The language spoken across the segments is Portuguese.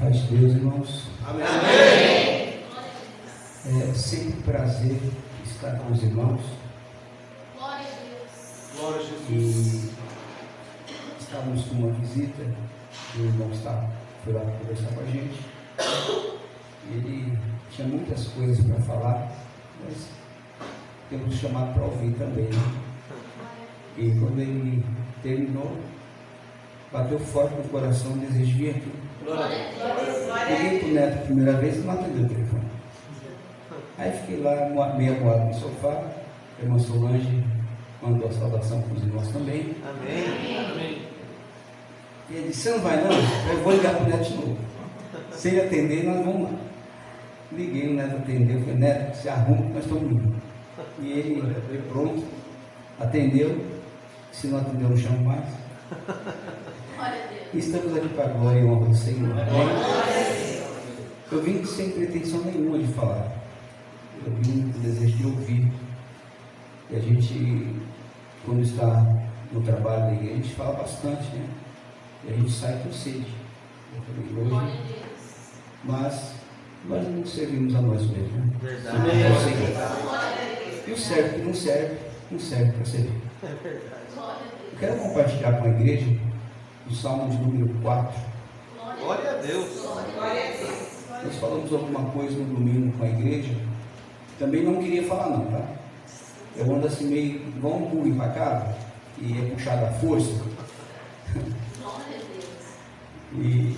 paz de Deus, irmãos. Amém. É sempre um prazer estar com os irmãos. Glória a Deus. Glória a Jesus. E estávamos com uma visita, e o irmão foi lá conversar com a gente. Ele tinha muitas coisas para falar, mas temos chamado para ouvir também, né? E quando ele terminou, bateu forte no coração o desejo de vir aqui. Glória a Deus. Liguei para o Neto a primeira vez e não atendeu o telefone. Aí fiquei lá meia moada no sofá. A irmã Solange mandou a saudação para os irmãos também. Amém. E ele disse: "Você não vai não? Eu vou ligar para o Neto de novo. Se ele atender, nós vamos lá." Liguei, o Neto atendeu. Falei: "Neto, se arruma que nós estamos indo." E ele veio pronto, atendeu. Se não atendeu, não chamo mais. Glória a Deus. E estamos aqui para a glória e honra do Senhor. Amém? Eu vim sem pretensão nenhuma de falar. Eu vim com o desejo de ouvir. E a gente, quando está no trabalho da igreja, a gente fala bastante, né? E a gente sai com sede. Eu falei Glória hoje, a Deus. mas nós não servimos a nós mesmos, né? Verdade. Servimos ao Senhor. Glória a Deus. E o serve que não serve para servir. É verdade. Glória a Deus. Eu quero compartilhar com a igreja o Salmo de número 4. Glória a Deus. Glória a Deus. Nós falamos alguma coisa no domingo com a igreja. Também não queria falar não, tá? Eu ando assim meio igual um burro empacado e é puxado à força. Glória a Deus. E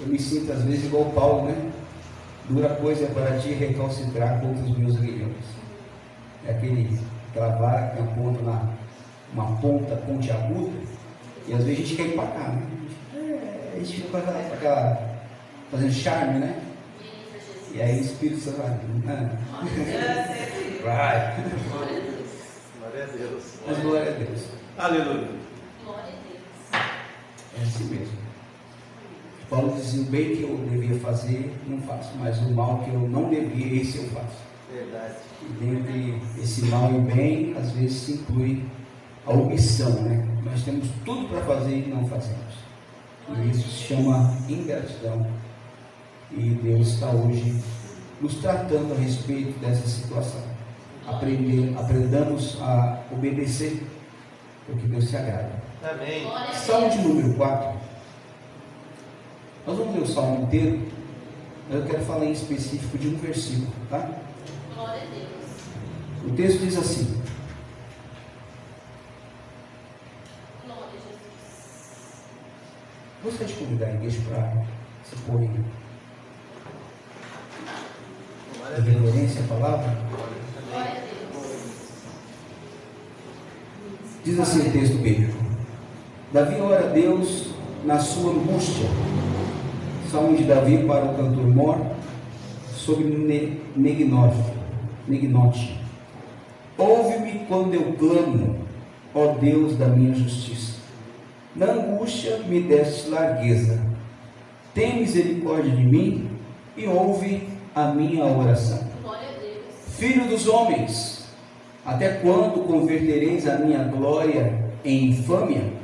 eu me sinto às vezes igual Paulo, né? Dura coisa é para ti recalcitrar contra os meus grilhões. É aquela vara que aponta uma ponta pontiaguda, e às vezes a gente quer empacar, né? A gente fica com aquela fazendo charme, né? E aí o Espírito Santo vai. Glória a Deus. Mas glória a Deus. Aleluia. Glória a Deus. É assim mesmo. Paulo dizia: o bem que eu devia fazer, não faço, mas o mal que eu não devia, esse eu faço. Verdade. E dentre esse mal e o bem, às vezes se inclui a omissão, né? Nós temos tudo para fazer e não fazemos. E isso se chama ingratidão. E Deus está hoje nos tratando a respeito dessa situação. Aprendamos a obedecer, porque Deus se agrada. Amém. Salmo de número 4. Nós vamos ler o salmo inteiro, mas eu quero falar em específico de um versículo, tá? Glória a Deus. O texto diz assim: Glória a Jesus. gostaria de convidar a igreja para se pôr em Glória a Deus. reverência à palavra. Glória a Deus. Diz assim o texto bíblico: Davi ora a Deus na sua angústia. Salmo de Davi para o cantor mor, sobre Neginote. Ouve-me quando eu clamo, ó Deus da minha justiça. Na angústia me deste largueza. Tem misericórdia de mim e ouve a minha oração. Glória a Deus. Filho dos homens, até quando convertereis a minha glória em infâmia?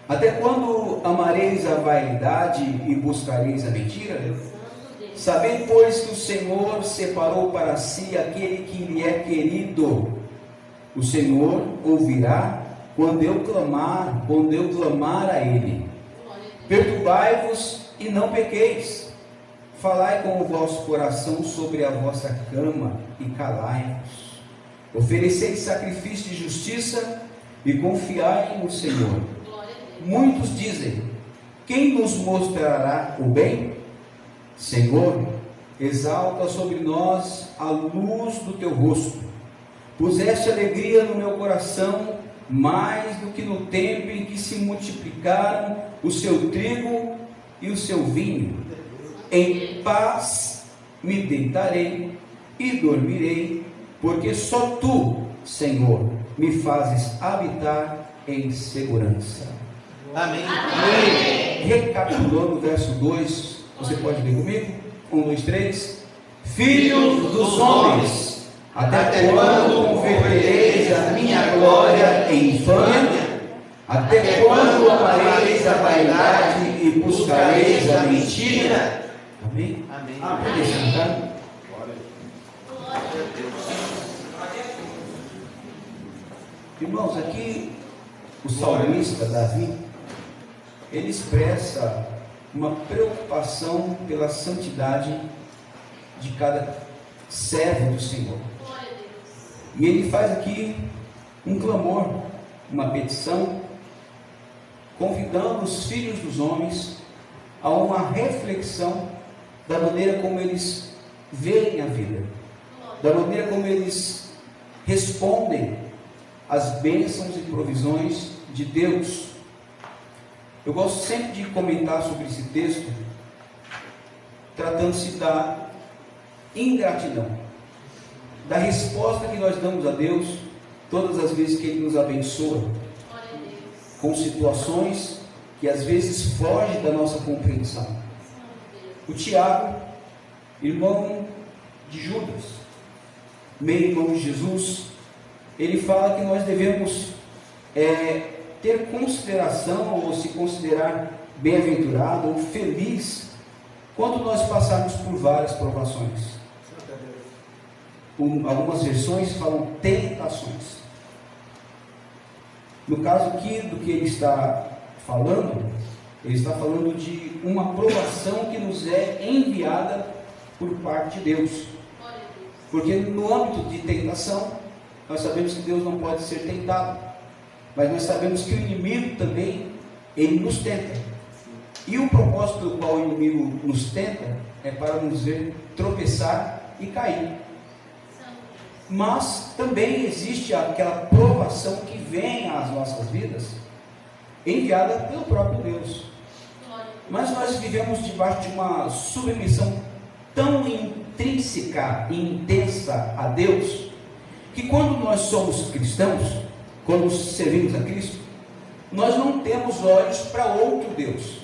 Até quando amareis a vaidade e buscareis a mentira? Santo Deus. Sabei, pois, que o Senhor separou para si aquele que lhe é querido. O Senhor ouvirá quando eu clamar a Ele. Glória a Deus. Perturbai-vos e não pequeis. Falai com o vosso coração sobre a vossa cama e calai-vos. Oferecei sacrifício de justiça e confiai no Senhor. Glória a Deus. Muitos dizem: quem nos mostrará o bem? Senhor, exalta sobre nós a luz do teu rosto. Puseste alegria no meu coração, mais do que no tempo em que se multiplicaram o seu trigo e o seu vinho. Em paz me deitarei e dormirei, porque só tu, Senhor, me fazes habitar em segurança. Amém. Recapitulando o verso 2, você pode ler comigo? 1, 2, 3. Filhos dos homens, até quando convertereis a minha glória em infâmia? Até quando amareis a vaidade e buscareis a mentira? Amém? Amém. Pode sentar. Glória a Deus. Irmãos, aqui o salmista Davi, ele expressa uma preocupação pela santidade de cada servo do Senhor. E ele faz aqui um clamor, uma petição, convidando os filhos dos homens a uma reflexão da maneira como eles veem a vida, da maneira como eles respondem às bênçãos e provisões de Deus. Eu gosto sempre de comentar sobre esse texto, tratando-se da ingratidão, da resposta que nós damos a Deus todas as vezes que Ele nos abençoa, com situações que às vezes fogem da nossa compreensão. O Tiago, irmão de Judas, meio-irmão de Jesus, ele fala que nós devemos ter consideração, ou se considerar bem-aventurado ou feliz, quando nós passarmos por várias provações. Algumas versões falam tentações. No caso aqui do que ele está falando de uma provação que nos é enviada por parte de Deus. Porque no âmbito de tentação, nós sabemos que Deus não pode ser tentado, mas nós sabemos que o inimigo também, ele nos tenta. E o propósito pelo qual o inimigo nos tenta é para nos ver tropeçar e cair. Mas também existe aquela provação que vem às nossas vidas, enviada pelo próprio Deus. Mas nós vivemos debaixo de uma submissão tão intrínseca e intensa a Deus, que quando nós somos cristãos, quando servimos a Cristo, nós não temos olhos para outro Deus.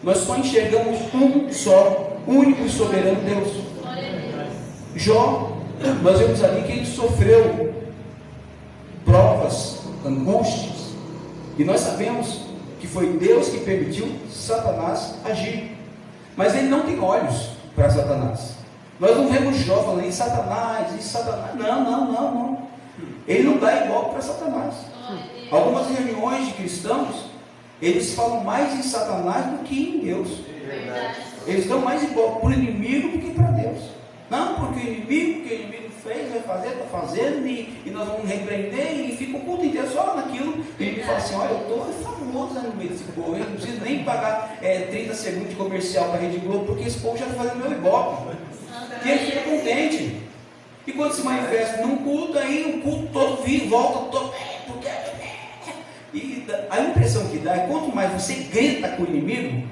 Nós só enxergamos um só, único e soberano Deus. Jó, nós vemos ali que ele sofreu provas, angústias, e nós sabemos que foi Deus que permitiu Satanás agir, mas ele não tem olhos para Satanás. Nós não vemos Jó falando em Satanás, não. Ele não dá igual para Satanás. Algumas reuniões de cristãos, eles falam mais em Satanás do que em Deus. Eles dão mais igual para o inimigo do que para Deus. Não, porque o inimigo fez, vai fazer, está fazendo, e nós vamos repreender, e fica o culto inteiro só naquilo. E ele fala assim: olha, eu estou famoso no meio desse povo, eu não preciso nem pagar 30 segundos de comercial para a Rede Globo, porque esse povo já está fazendo meu ibope. E ele fica contente. E quando se manifesta num culto, aí o culto todo volta todo. E a impressão que dá é quanto mais você grita com o inimigo,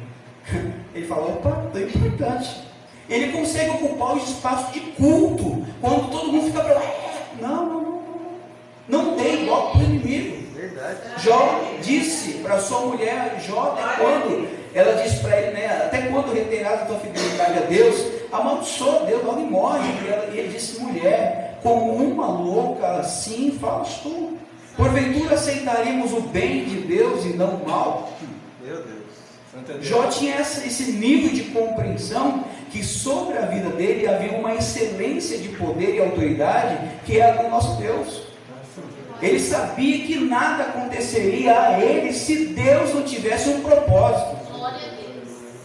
ele fala: opa, estou importante. Ele consegue ocupar os espaços de culto, quando todo mundo fica para lá. Não tem igual para o inimigo. Verdade. Jó disse para sua mulher, Jó, até quando? Ela disse para ele, até quando reiterás a tua fidelidade a Deus, amaldiçoa Deus, logo morre. E ele disse: mulher, como uma louca assim falas tu. Porventura aceitaríamos o bem de Deus e não o mal? Meu Deus. Jó tinha esse nível de compreensão que sobre a vida dele havia uma excelência de poder e autoridade que era do nosso Deus. Ele sabia que nada aconteceria a ele se Deus não tivesse um propósito.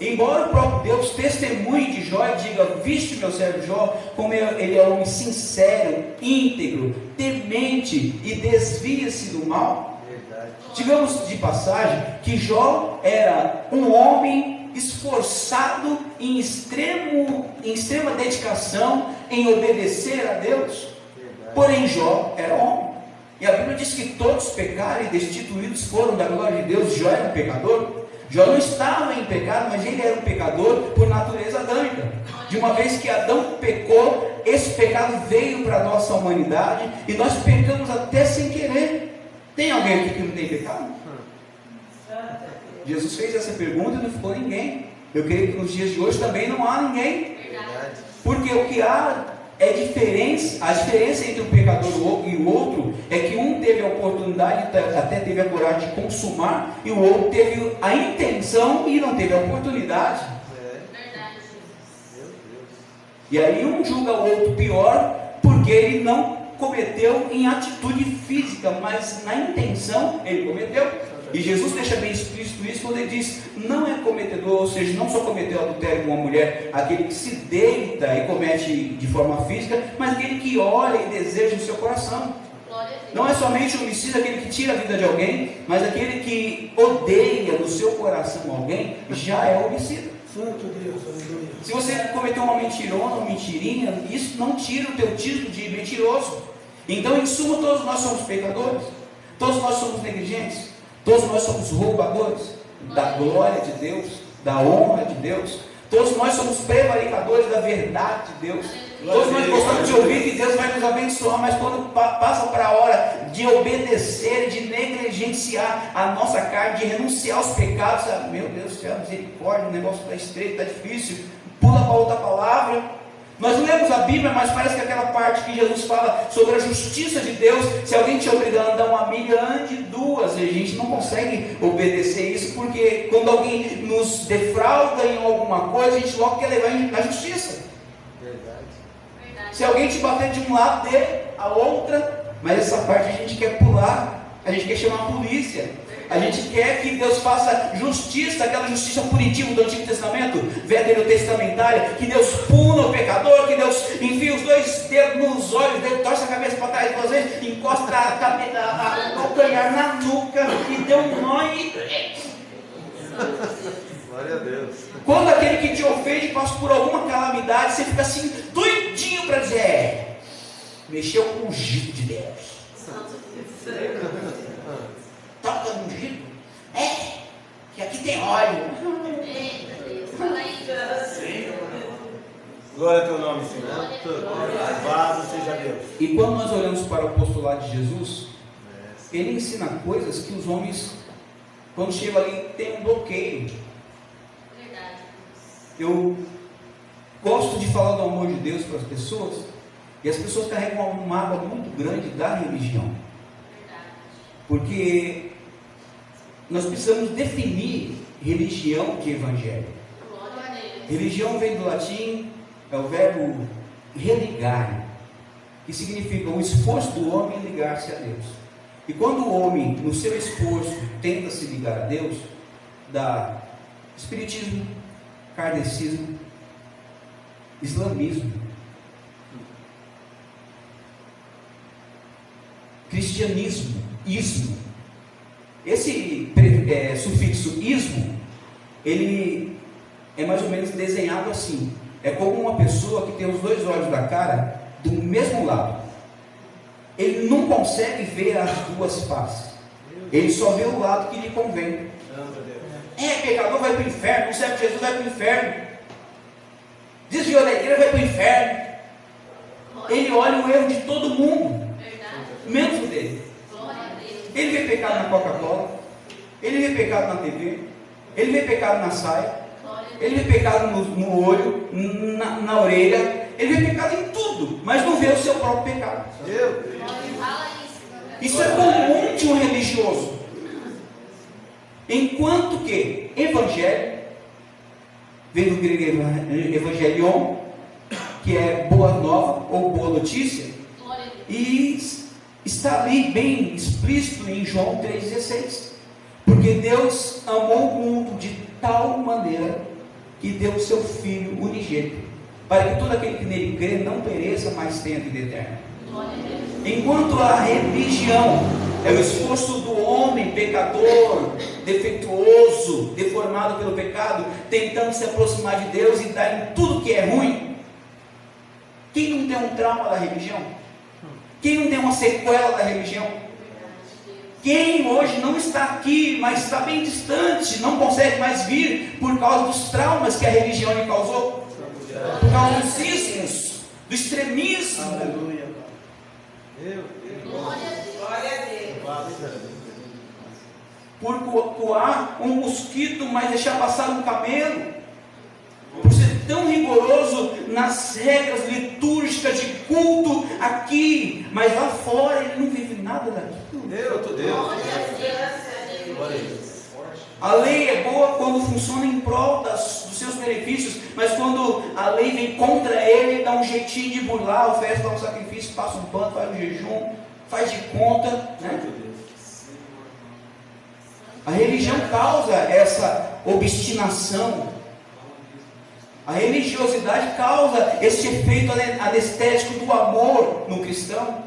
Embora o próprio Deus testemunhe de Jó e diga: viste meu servo Jó, como ele é um homem sincero, íntegro, temente e desvia-se do mal. Digamos de passagem que Jó era um homem esforçado em extrema dedicação em obedecer a Deus. Porém Jó era homem, e a Bíblia diz que todos pecaram e destituídos foram da glória de Deus. Jó era um pecador. Jó não estava em pecado, mas ele era um pecador por natureza adâmica. De uma vez que Adão pecou, esse pecado veio para a nossa humanidade, e nós pecamos até sem querer. Tem alguém aqui que não tem pecado? Jesus fez essa pergunta e não ficou ninguém. Eu creio que nos dias de hoje também não há ninguém. Porque o que há a diferença entre o pecador e o outro é que um teve a oportunidade, até teve a coragem de consumar, e o outro teve a intenção e não teve a oportunidade. Verdade. Meu Deus. E aí um julga o outro pior porque ele não cometeu em atitude física, mas na intenção ele cometeu. E Jesus deixa bem explícito isso quando ele diz: não é cometedor, ou seja, não só cometeu adultério com uma mulher, aquele que se deita e comete de forma física, mas aquele que olha e deseja no seu coração. Glória a Deus. Não é somente o homicida, aquele que tira a vida de alguém, mas aquele que odeia no seu coração alguém, já é homicida. Santo Deus, aleluia. Se você cometeu uma mentirona ou mentirinha, isso não tira o teu título de mentiroso. Então, em suma, todos nós somos pecadores, todos nós somos negligentes, todos nós somos roubadores da glória de Deus, da honra de Deus. Todos nós somos prevaricadores da verdade de Deus. Todos nós gostamos de ouvir que Deus vai nos abençoar, mas quando passa para a hora de obedecer, de negligenciar a nossa carne, de renunciar aos pecados, meu Deus do céu, misericórdia, o negócio está estreito, está difícil, pula para outra palavra. Nós lemos a Bíblia, mas parece que aquela parte que Jesus fala sobre a justiça de Deus, se alguém te obrigar a andar uma milha, ande duas. E a gente não consegue obedecer isso, porque quando alguém nos defrauda em alguma coisa, a gente logo quer levar na justiça. Verdade. Se alguém te bater de um lado, dê a outra, mas essa parte a gente quer pular, a gente quer chamar a polícia. A gente quer que Deus faça justiça, aquela justiça punitiva do Antigo Testamento, veterotestamentária, que Deus puna o pecador, que Deus enfia os dois dedos nos olhos dele, torce a cabeça para trás duas vezes, encosta a calcanhar na nuca e deu um nó e... Glória a Deus. Quando aquele que te ofende passa por alguma calamidade, você fica assim, doidinho para dizer, mexeu com o ungido de Deus. Toca no ungido? Que aqui tem óleo. Eita, Deus. Fala aí. Glória ao teu nome, Senhor. Louvado seja Deus. E quando nós olhamos para o apostolado de Jesus, ele ensina coisas que os homens, quando chegam ali, tem um bloqueio. Verdade. Eu gosto de falar do amor de Deus para as pessoas, e as pessoas carregam uma mágoa muito grande da religião. Verdade. Porque nós precisamos definir religião de evangelho. Glória a Deus. Religião vem do latim, é o verbo religare, que significa o esforço do homem em ligar-se a Deus. E quando o homem, no seu esforço, tenta se ligar a Deus, dá espiritismo, kardecismo, islamismo, cristianismo, ismo. Esse sufixo ismo, ele é mais ou menos desenhado assim. É como uma pessoa que tem os dois olhos da cara do mesmo lado. Ele não consegue ver as duas faces. Ele só vê o lado que lhe convém. Pecador vai para o inferno, não serve Jesus vai para o inferno. Desviou da igreja vai para o inferno. Ele olha o erro de todo mundo, Verdade. menos o dele. Glória a Deus. Ele vê pecado na Coca-Cola, ele vê pecado na TV, ele vê pecado na saia, Glória a Deus. ele vê pecado no olho, na orelha, ele vê pecado em tudo, mas não vê o seu próprio pecado. Meu Deus. Fala isso. Isso é comum de um religioso. Enquanto que evangelho vem do grego evangelion, que é boa nova ou boa notícia, Glória a Deus. e está ali bem explícito em João 3,16. Porque Deus amou o mundo de tal maneira que deu o seu Filho unigênito, para que todo aquele que nele crê não pereça, mas tenha vida eterna. Glória a Deus. Enquanto a religião é o esforço do homem pecador, defeituoso, deformado pelo pecado, tentando se aproximar de Deus e dar em tudo que é ruim. Quem não tem um trauma da religião? Quem não tem uma sequela da religião? Quem hoje não está aqui, mas está bem distante, não consegue mais vir por causa dos traumas que a religião lhe causou? Por causa dos cismos, do extremismo. Aleluia. Meu Deus. Glória a Deus. Louvado seja Deus. Por coar um mosquito, mas deixar passar um camelo, por ser tão rigoroso nas regras litúrgicas de culto aqui, mas lá fora ele não vive nada daquilo. A lei é boa quando funciona em prol dos seus benefícios, mas quando a lei vem contra ele, dá um jeitinho de burlar, oferece, dá um sacrifício, passa um pano, faz um jejum, faz de conta, né? A religião causa essa obstinação. A religiosidade causa esse efeito anestésico do amor no cristão.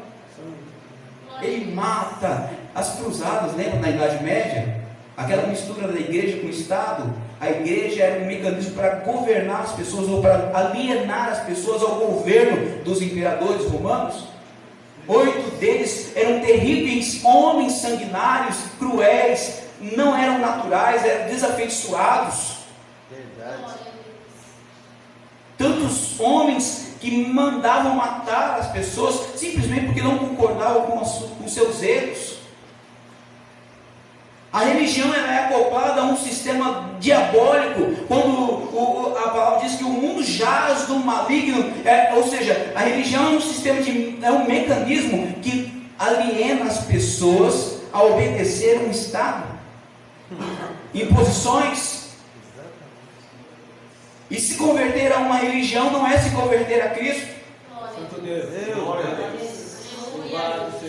Ele mata. As cruzadas, lembra na Idade Média? Aquela mistura da igreja com o Estado. A igreja era um mecanismo para governar as pessoas, ou para alienar as pessoas ao governo dos imperadores romanos. 8 deles eram terríveis homens sanguinários, cruéis, não eram naturais, eram desafeiçoados. Verdade. Tantos homens que mandavam matar as pessoas simplesmente porque não concordavam com seus erros. A religião é acoplada a um sistema diabólico, quando a palavra diz que o mundo jaz do maligno, ou seja, a religião é um sistema é um mecanismo que aliena as pessoas a obedecer um Estado, imposições. E se converter a uma religião não é se converter a Cristo. Santo Deus. Glória a Deus.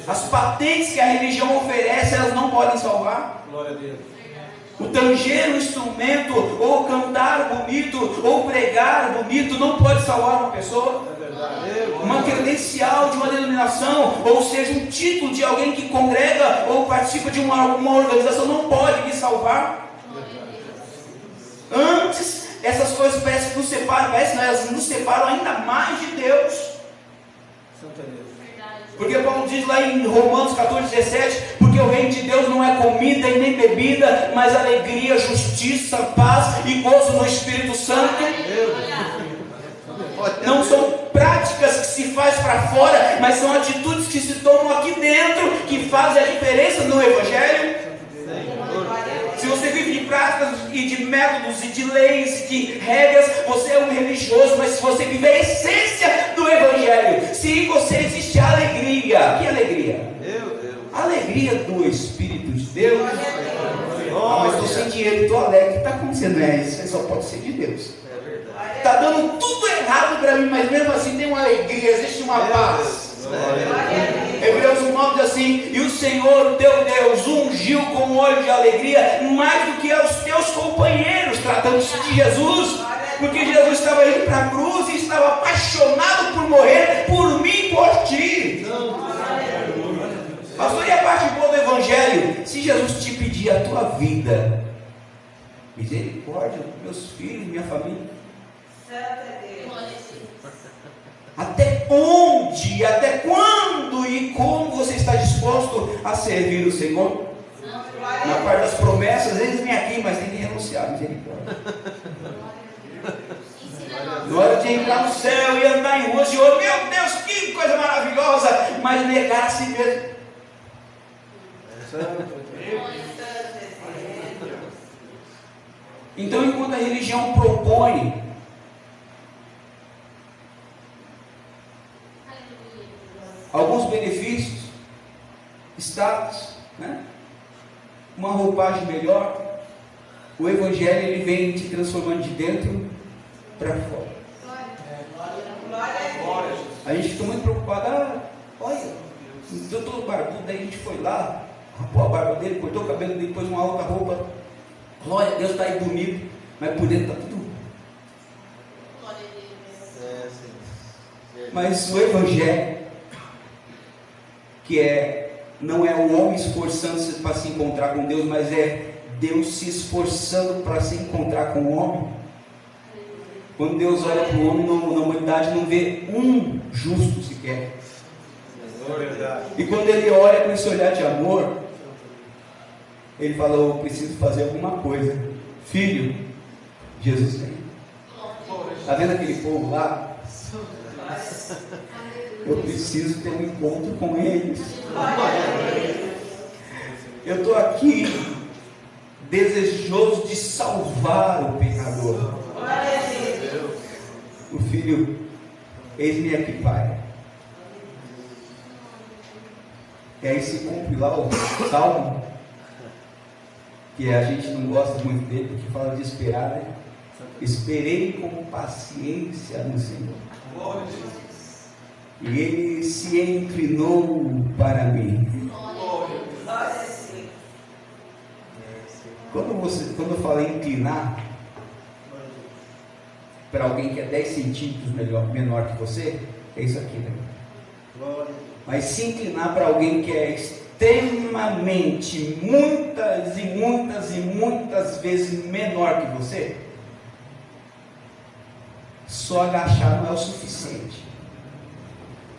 As patentes que a religião oferece, elas não podem salvar. Glória a Deus. O tanger um instrumento, ou cantar bonito, ou pregar bonito, não pode salvar uma pessoa. É verdade. Uma credencial de uma denominação, ou seja, um título de alguém que congrega ou participa de uma organização, não pode me salvar. Antes, essas coisas parecem que nos separam, elas nos separam ainda mais de Deus. Santo Deus. Porque Paulo diz lá em Romanos 14:17, porque o reino de Deus não é comida e nem bebida, mas alegria, justiça, paz e gozo no Espírito Santo. Não são práticas que se faz para fora, mas são atitudes que se tomam aqui dentro, que fazem a diferença no Evangelho. Se você vive de práticas e de métodos e de leis e de regras, você é um religioso, mas se você vive a essência do Evangelho, se em você existe alegria, que alegria? A alegria do Espírito de Deus. Mas estou sem dinheiro, estou alegre. O que está acontecendo? Isso só pode ser de Deus. Está dando tudo errado para mim, mas mesmo assim tem uma alegria, existe uma paz. Hebreus 1:9 diz assim: e o Senhor, o teu Deus, ungiu com óleo de alegria mais do que aos teus companheiros, tratando-se de Jesus, porque Jesus estava indo para a cruz e estava apaixonado por morrer por mim e por ti. Pastor, e a parte boa do Evangelho? Se Jesus te pedir a tua vida, misericórdia, meus filhos, minha família, até onde, até quando e como você está disposto a servir o Senhor? Na parte das promessas, eles vêm aqui, mas tem que renunciar, misericórdia. Na hora de entrar no céu e andar em ruas de ouro, meu Deus, que coisa maravilhosa, mas negar a si mesmo. Então, enquanto a religião propõe alguns benefícios, status, né? Uma roupagem melhor, o Evangelho ele vem te transformando de dentro para fora. A gente fica muito preocupado, olha, eu estou barbudo, daí a gente foi lá, rapou a barba dele, cortou o cabelo dele, pôs uma outra roupa, glória a Deus, está aí bonito, mas por dentro está tudo. Mas o Evangelho, que não é o homem esforçando-se para se encontrar com Deus, mas é Deus se esforçando para se encontrar com o homem. Quando Deus olha para o homem, na humanidade não vê um justo sequer. E quando Ele olha com esse olhar de amor, Ele fala: eu preciso fazer alguma coisa. Filho, Jesus vem. Está vendo aquele povo lá? Eu preciso ter um encontro com eles. Eu estou aqui desejoso de salvar o pecador. O filho Eis-me aqui, Pai. E aí se cumpre lá o Salmo, que a gente não gosta muito dele, porque fala de esperar, né? Esperei com paciência no Senhor. E Ele se inclinou para mim. Quando eu falei inclinar, para alguém que é 10 centímetros menor que você, é isso aqui, né? Mas se inclinar para alguém que é extremamente, muitas e muitas e muitas vezes menor que você, só agachar não é o suficiente.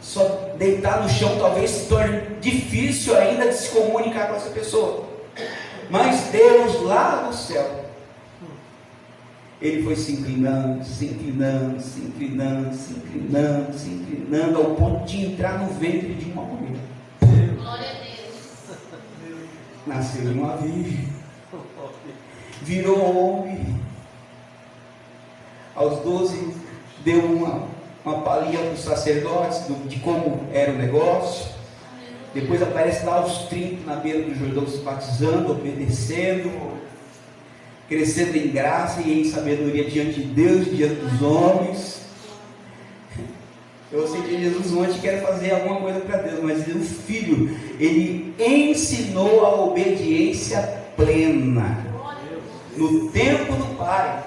Só deitar no chão talvez se torne difícil ainda de se comunicar com essa pessoa. Mas Deus lá no céu, Ele foi se inclinando, se inclinando, se inclinando, se inclinando, se inclinando, ao ponto de entrar no ventre de uma mulher. Glória a Deus. Nasceu de uma virgem, virou homem. Aos 12, deu uma palhinha para os sacerdotes de como era o negócio. Depois aparece lá aos 30 na beira do Jordão se batizando, obedecendo, crescendo em graça e em sabedoria diante de Deus e diante dos homens. Eu sei que Jesus ontem quer fazer alguma coisa para Deus, mas o Filho, Ele ensinou a obediência plena no tempo do Pai.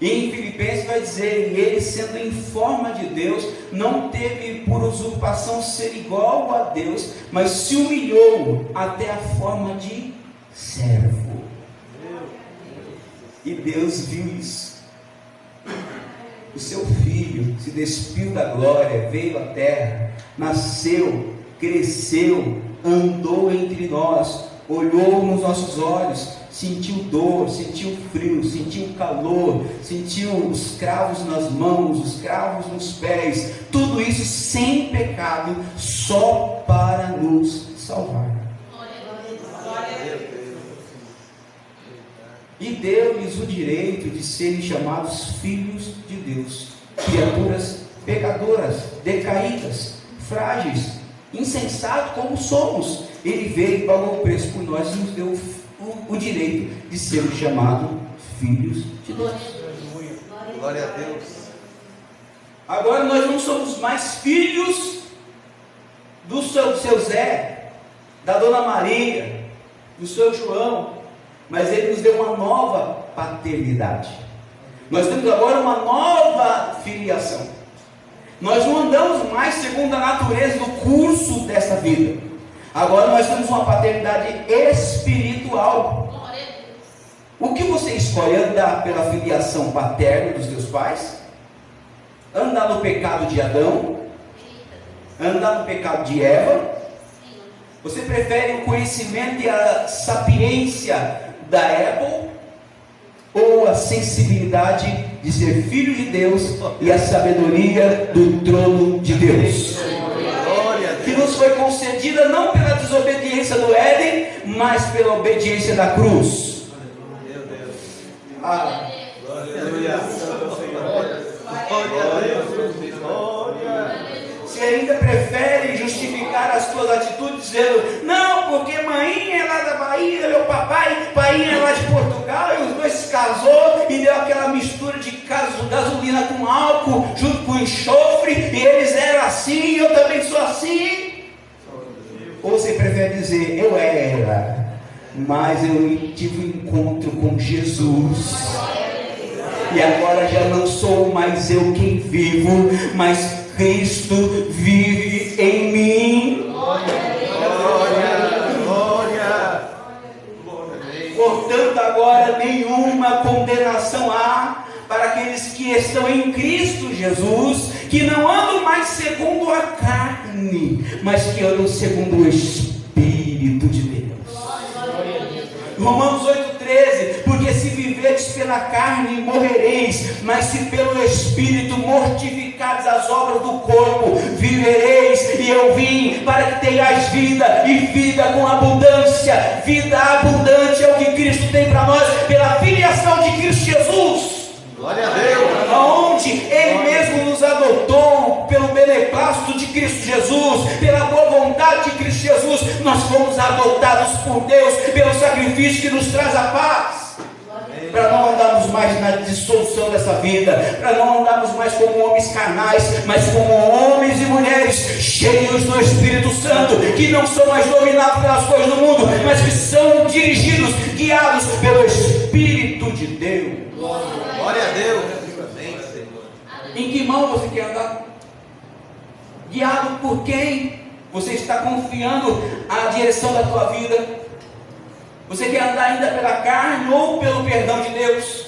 E em Filipenses vai dizer, e Ele sendo em forma de Deus, não teve por usurpação ser igual a Deus, mas se humilhou até a forma de servo. E Deus viu isso. O seu Filho se despiu da glória, veio à terra, nasceu, cresceu, andou entre nós, olhou nos nossos olhos, sentiu dor, sentiu frio, sentiu calor, sentiu os cravos nas mãos, os cravos nos pés, tudo isso sem pecado, só para nos salvar. E deu-lhes o direito de serem chamados filhos de Deus, criaturas pecadoras, decaídas, frágeis, insensatos como somos. Ele veio e pagou o preço por nós e nos deu o direito de sermos chamados filhos de Deus. Glória a Deus. Agora nós não somos mais filhos do seu Zé, da Dona Maria, do seu João, mas Ele nos deu uma nova paternidade. Nós temos agora uma nova filiação. Nós não andamos mais segundo a natureza do curso dessa vida. Agora nós temos uma paternidade espiritual. O que você escolhe? Andar pela filiação paterna dos teus pais? Andar no pecado de Adão? Andar no pecado de Eva? Você prefere o conhecimento e a sapiência da Apple? Ou a sensibilidade de ser filho de Deus e a sabedoria do trono de Deus? Que nos foi concedida não pela desobediência do Éden, mas pela obediência da cruz. Aleluia. Você ainda prefere justificar as suas atitudes dizendo, não, porque mãinha é lá da Bahia, meu papai é lá de Portugal, e os dois se casou e deu aquela mistura de gasolina com álcool, junto com enxofre, e eles eram assim, e eu também sou assim. Ou você prefere dizer, eu era, mas eu tive um encontro com Jesus, e agora já não sou mais eu quem vivo, mas Cristo vive em mim. Glória. Portanto, agora nenhuma condenação há para aqueles que estão em Cristo Jesus, que não andam mais segundo a carne, mas que andam segundo o Espírito de Deus. Romanos 8,13, porque se viverdes pela carne morrereis, mas se pelo Espírito mortificados as obras do corpo, vivereis. E eu vim para que tenhais vida, e vida com abundância. Vida abundante é o que Cristo tem para nós, pela filiação de Cristo Jesus. Glória a Deus. Onde Ele mesmo nos adotou pelo beneplácito de Cristo Jesus, pela boa vontade de Cristo Jesus, nós fomos adotados por Deus, pelo sacrifício que nos traz a paz. Para não andarmos mais na dissolução dessa vida, para não andarmos mais como homens carnais, mas como homens e mulheres cheios do Espírito Santo, que não são mais dominados pelas coisas do mundo, mas que são dirigidos, guiados pelo Espírito de Deus. Glória a Deus. Amém, Senhor. Em que mão você quer andar? Guiado por quem? Você está confiando a direção da tua vida? Você quer andar ainda pela carne ou pelo perdão de Deus?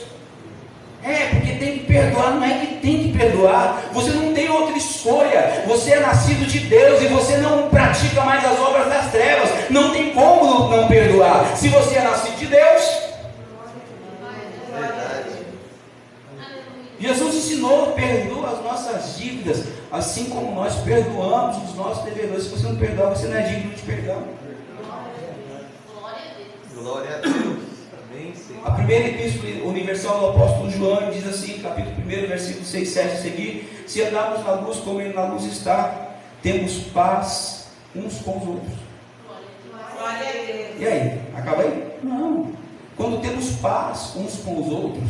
Porque tem que perdoar, não é que tem que perdoar. Você não tem outra escolha. Você é nascido de Deus e você não pratica mais as obras das trevas. Não tem como não perdoar. Se você é nascido de Deus. Verdade. Jesus ensinou: perdoa as nossas dívidas, assim como nós perdoamos os nossos devedores. Se você não perdoar, você não é digno de perdão. Glória a Deus. Amém, Senhor. A primeira epístola universal do apóstolo João diz assim, capítulo 1, versículo 6, 7 a seguir: se andarmos na luz como ele na luz está, temos paz uns com os outros. Glória a Deus. E aí? Acaba aí? Não. Quando temos paz uns com os outros,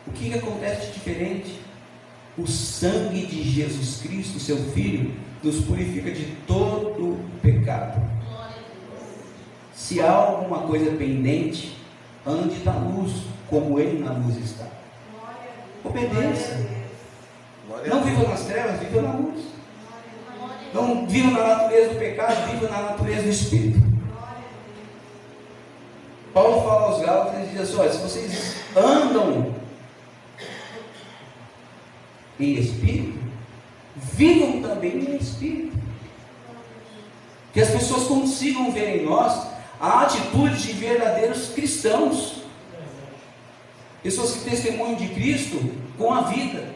o que acontece de diferente? O sangue de Jesus Cristo, seu Filho, nos purifica de todo pecado. Se há alguma coisa pendente, ande na luz, como ele na luz está. Obedeça. Não viva nas trevas, viva na luz. Não viva na natureza do pecado, viva na natureza do Espírito. Paulo fala aos Gálatas, ele diz assim: olha, se vocês andam em Espírito, vivam também em Espírito. Que as pessoas consigam ver em nós a atitude de verdadeiros cristãos, pessoas que testemunham de Cristo com a vida,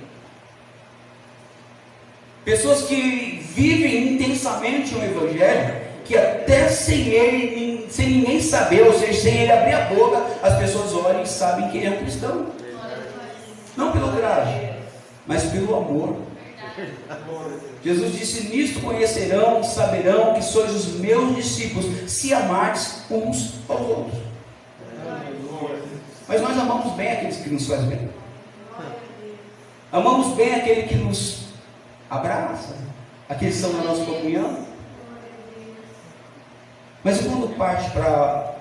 pessoas que vivem intensamente o Evangelho, que até sem ele, sem ninguém saber, ou seja, sem ele abrir a boca, as pessoas olham e sabem que ele é um cristão, não pelo traje, mas pelo amor. Jesus disse: nisto conhecerão, saberão que sois os meus discípulos, se amardes uns aos outros. Mas nós amamos bem aqueles que nos fazem bem, amamos bem aquele que nos abraça, aqueles que são na nossa comunhão. Mas e quando parte para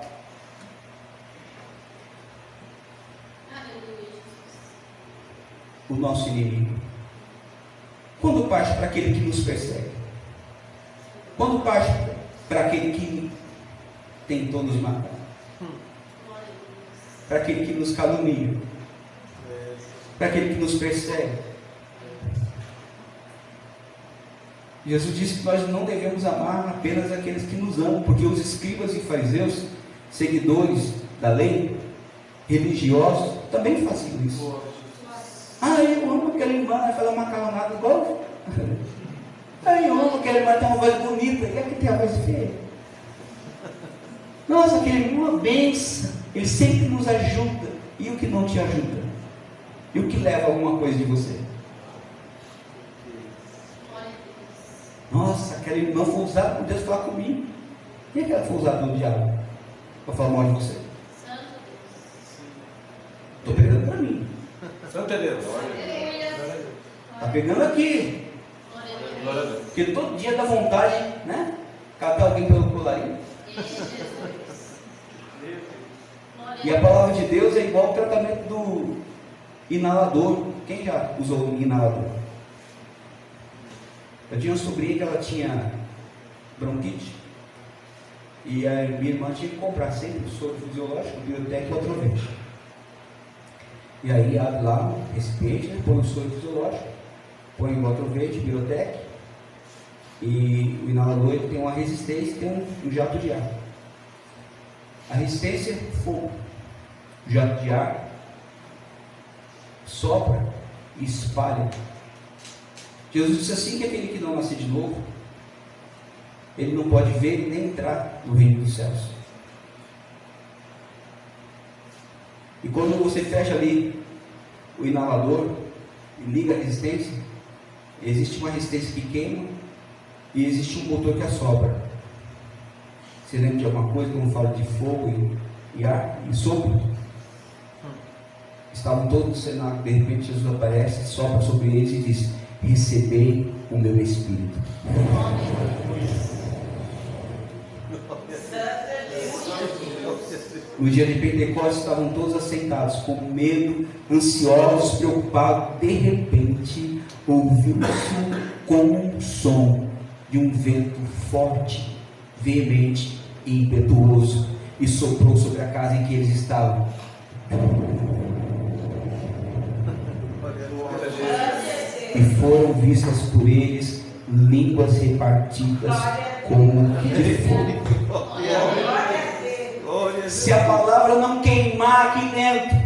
o nosso inimigo? Quando parte para aquele que nos persegue? Quando parte para aquele que tentou nos matar? Para aquele que nos calunia? Para aquele que nos persegue? Jesus disse que nós não devemos amar apenas aqueles que nos amam, porque os escribas e fariseus, seguidores da lei, religiosos, também faziam isso. Eu amo aquela irmã, vai falar uma calonada igual. Eu amo aquela irmã, tem uma voz bonita, e aqui tem a voz feia. Nossa, aquele irmão é uma benção, ele sempre nos ajuda. E o que não te ajuda? E o que leva alguma coisa de você? Nossa, aquela irmã foi usada por Deus falar comigo. E aquela foi usada pelo diabo para falar mal de você? Estou pegando para mim. Santo é Deus. Está pegando aqui. Porque todo dia dá vontade, né? Catar alguém pelo colarinho. E a palavra de Deus é igual ao tratamento do inalador. Quem já usou o inalador? Eu tinha uma sobrinha que ela tinha bronquite. E a minha irmã tinha que comprar sempre o soro fisiológico, biotec e outrovete. E aí abre lá o recipiente, né, põe o soro fisiológico, põe o outrovete, biotec. E o inalador ele tem uma resistência e tem um jato de ar. A resistência é fogo. O jato de ar sopra e espalha. Jesus disse assim que aquele que não nascer de novo, ele não pode ver nem entrar no reino dos céus. E quando você fecha ali o inalador e liga a resistência, Existe uma resistência que queima e existe um motor que assopra. Você lembra de alguma coisa quando fala de fogo e ar e sopro? Estavam todos no cenário, de repente Jesus aparece, sopra sobre eles e diz: recebei o meu Espírito. No dia de Pentecostes estavam todos assentados, com medo, ansiosos, preocupados. De repente, ouviu-se como um som de um vento forte, veemente e impetuoso, e soprou sobre a casa em que eles estavam. E foram vistas por eles línguas repartidas como que de fogo. Se a palavra não queimar aqui dentro,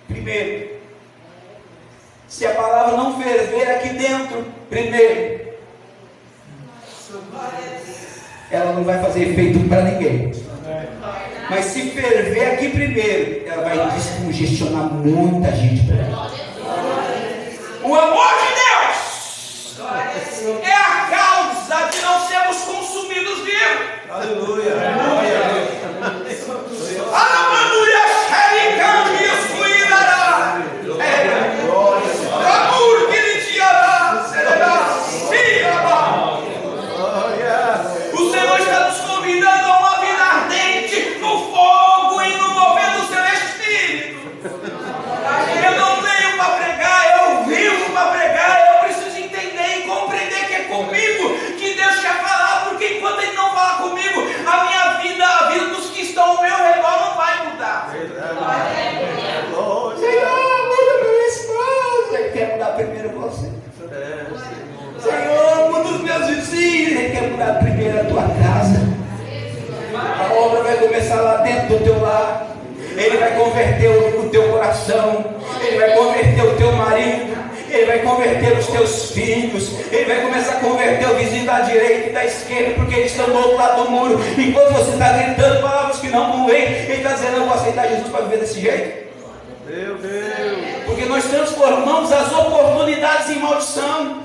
primeiro, se a palavra não ferver aqui dentro, primeiro, ela não vai fazer efeito para ninguém. Mas se ferver aqui primeiro, ela vai descongestionar muita gente por aí. O amor de Deus é a causa de não sermos consumidos vivos. Aleluia. Aleluia. O Senhor está nos convidando a uma vida ardente no fogo e no mover do seu Espírito. Eu não venho para pregar, eu vivo para pregar. Eu preciso entender e compreender que é comigo que Deus quer falar, porque enquanto Ele não falar comigo, a minha vida, a vida dos que estão ao meu redor não vai mudar. Senhor, muda meu esposo. Ele quer mudar primeiro você. Senhor, muda os meus vizinhos. Ele quer mudar primeiro a tua casa. A obra vai começar lá dentro do teu lar. Ele vai converter o teu coração. Ele vai converter o teu marido. Ele vai converter os teus filhos. Ele vai começar a converter o vizinho da direita e da esquerda, porque eles estão do outro lado do muro. Enquanto você está gritando palavras que não convêm, ele está dizendo: eu vou aceitar Jesus para viver desse jeito. Meu Deus. Porque nós transformamos as oportunidades em maldição.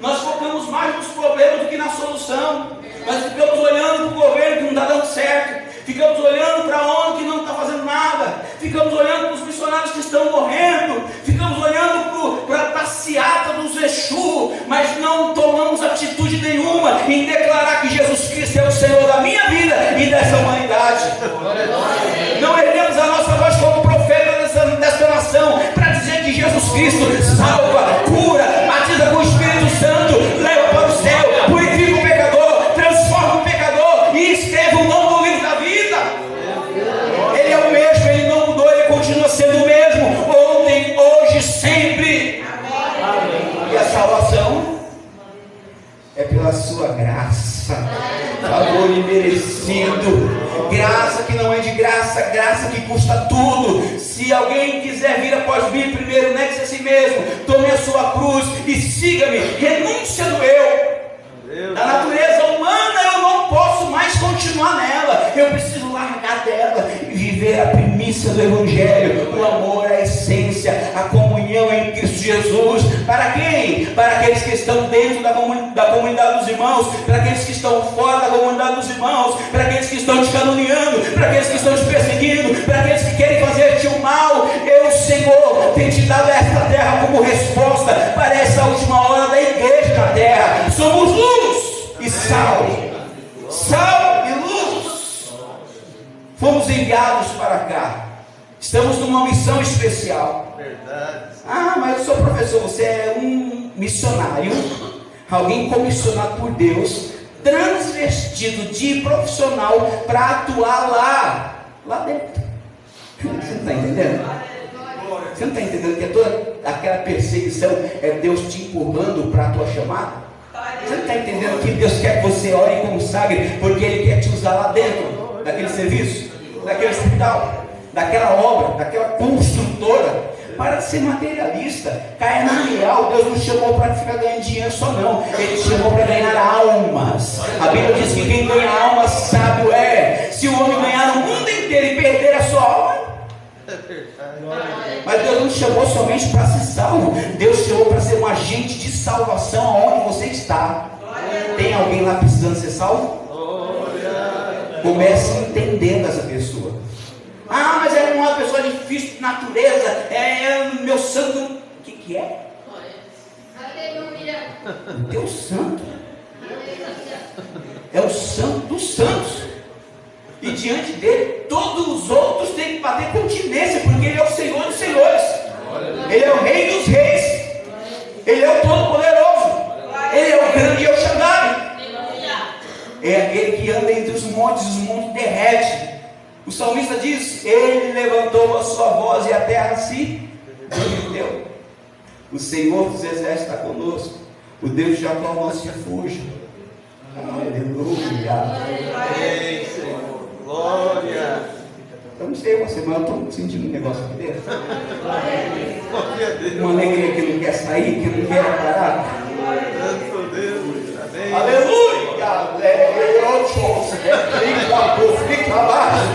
Nós focamos mais nos problemas do que na solução. Nós ficamos olhando para o governo que não está dando certo. Ficamos olhando para a ONU que não está fazendo nada. Ficamos olhando para os missionários que estão morrendo. Ficamos olhando para a passeata dos Exu. Mas não tomamos atitude nenhuma em declarar que Jesus Cristo é o Senhor da minha vida e dessa humanidade. Não erguemos a nossa voz como profeta desta nação para dizer que Jesus Cristo salva, cura, batiza com o Espírito Santo, leva para o céu, purifica o pecador, transforma o pecador e escreve o nome no livro da vida. Ele é o mesmo, ele não mudou, ele continua sendo o mesmo, ontem, hoje, sempre. E a salvação é pela sua graça, favor imerecido, graça que não é de graça, graça que custa tudo. Se alguém quiser vir após mim, primeiro negue-se a si mesmo, tome a sua cruz e siga-me. Renúncia do eu. Da natureza humana eu não posso mais continuar nela. Eu preciso largar dela e viver a primícia do Evangelho, o amor, a essência, a comunhão em Cristo Jesus. Para quem? Para aqueles que estão dentro da comunidade dos irmãos, para aqueles que estão fora da comunidade dos irmãos, para aqueles que estão te caluniando, para aqueles que estão te perseguindo, para aqueles que querem fazer-te o mal. Eu, Senhor, tenho te dado esta terra como resposta para essa última hora da igreja na terra. Somos luz e sal. Sal e luz. Fomos enviados para cá. Estamos numa missão especial. Verdade. Ah, mas eu sou professor. Você é um missionário, alguém comissionado por Deus, transvestido de profissional para atuar lá dentro. Você não está entendendo? Você não está entendendo que toda aquela perseguição é Deus te empurrando para a tua chamada? Você não está entendendo que Deus quer que você ore e consagre, porque Ele quer te usar lá dentro daquele serviço, daquele hospital, daquela obra, daquela construtora? Para de ser materialista, caia na real. Deus não chamou para ficar ganhando dinheiro só não, Ele te chamou para ganhar almas. A Bíblia diz que quem ganha alma sábio é. Se o homem ganhar o mundo inteiro e perder a sua alma, Mas Deus não te chamou somente para ser salvo. Deus te chamou para ser um agente de salvação aonde você está. Tem alguém lá precisando ser salvo? Comece entendendo essa pessoa. Ah, mas é uma pessoa difícil de natureza. É meu santo. O que é? O teu santo é o santo dos santos. E diante dele, todos os outros têm que bater continência, porque ele é o Senhor dos senhores. Ele é o Rei dos reis. Ele é o Todo-Poderoso. Ele é o grande El Shaddai. É aquele que anda entre os montes derrete. O salmista diz: ele levantou a sua voz e a terra se derreteu. O Senhor dos exércitos está conosco. O Deus de Jacó é o nosso refúgio. Aleluia. Amém, Senhor. Glória. Eu não sei você, mas eu estou sentindo um negócio aqui dentro. Glória a Deus. Uma alegria que não quer sair, que não quer parar. Santo Deus. Amém. Aleluia. Fica abaixo.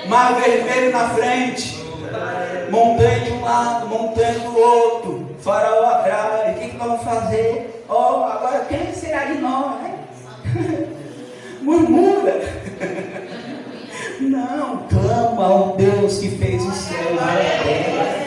Mar vermelho na frente, montanha de um lado, montanha do outro, faraó atrás. O que nós vamos fazer? Agora quem será de nós? Murmura. Não, clama ao Deus que fez o céu e a terra.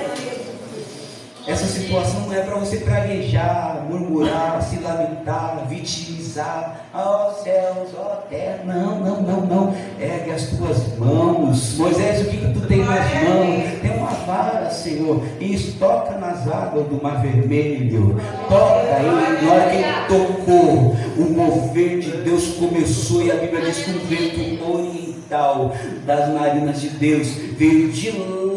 Essa situação não é para você praguejar, murmurar, se lamentar, vitimizar. Ó céus, ó terra. Não. Ergue as tuas mãos. Moisés, o que tu tem nas mãos? Tem uma vara, Senhor. Isso, toca nas águas do Mar Vermelho. Toca aí. Na hora que ele tocou, o mover de Deus começou. E a Bíblia diz que um vento oriental das narinas de Deus veio de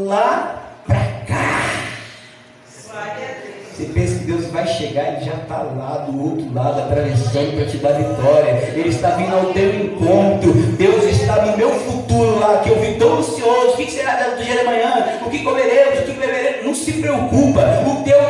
lá para cá. Você pensa que Deus vai chegar, Ele já está lá do outro lado, atravessando para te dar vitória. Ele está vindo ao teu encontro. Deus está no meu futuro lá, que eu vi tão ansioso. O que será do dia de amanhã? O que comeremos? O que beberemos? Não se preocupa. O teu